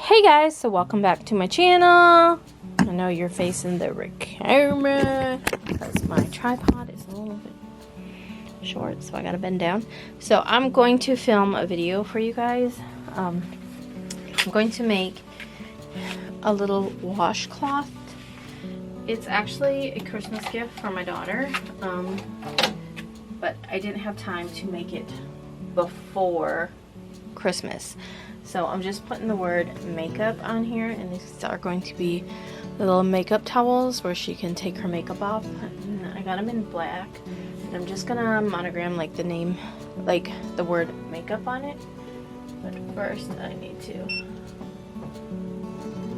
Hey guys, so welcome back to my channel. I know you're facing the camera because my tripod is a little bit short, so I gotta bend down. So I'm going to film a video for you guys. I'm going to make a little washcloth. It's actually a Christmas gift for my daughter, but I didn't have time to make it before Christmas. So I'm just putting the word makeup on here, and these are going to be the little makeup towels where she can take her makeup off. And I got them in black, and I'm just gonna monogram like the name, like the word makeup on it. But first I need to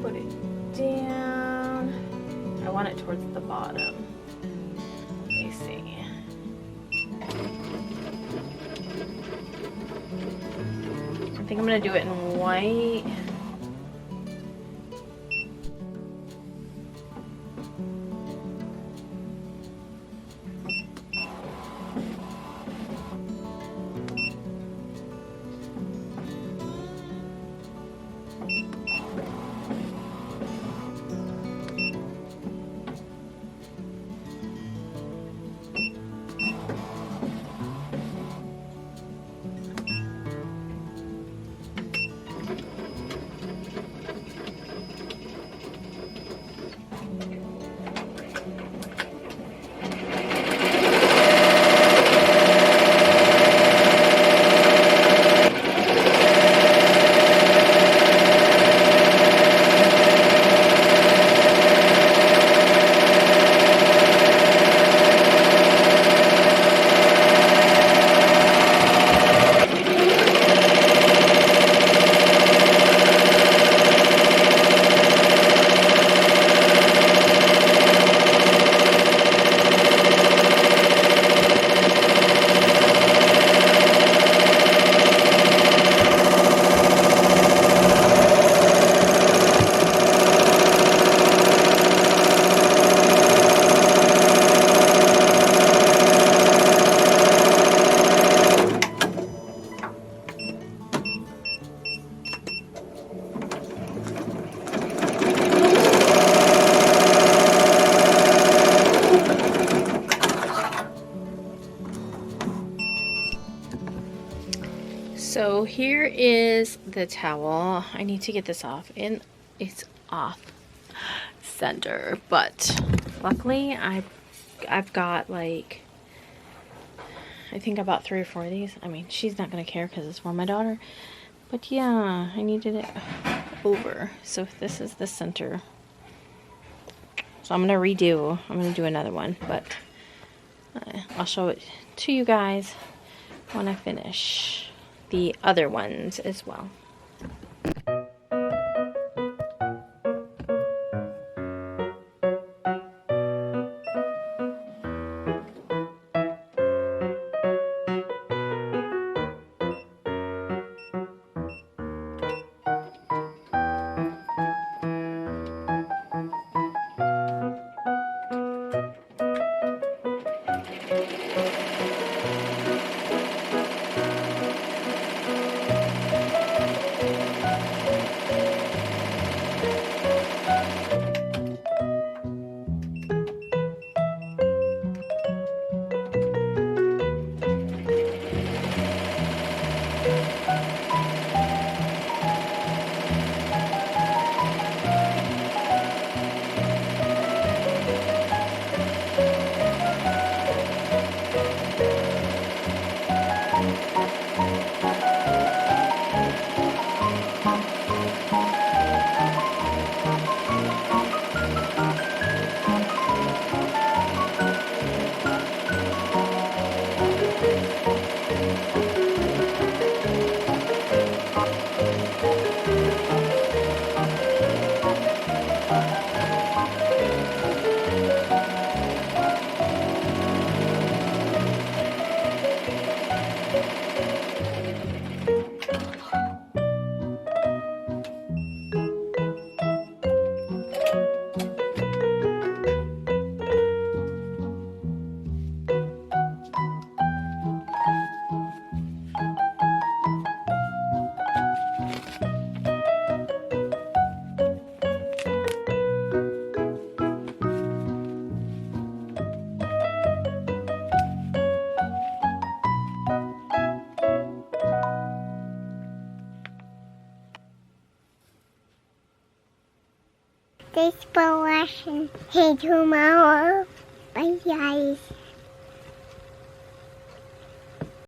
put it down. I want it towards the bottom. Let me see. I think I'm gonna do it in white. So here is the towel. I need to get this off, and it's off center, but luckily I've got like, I think I bought 3 or 4 of these. I mean, she's not gonna care because it's for my daughter, but yeah, I needed it over. So this is the center. So I'm gonna do another one, but I'll show it to you guys when I finish the other ones as well. Thanks for watching. See you tomorrow. Bye guys.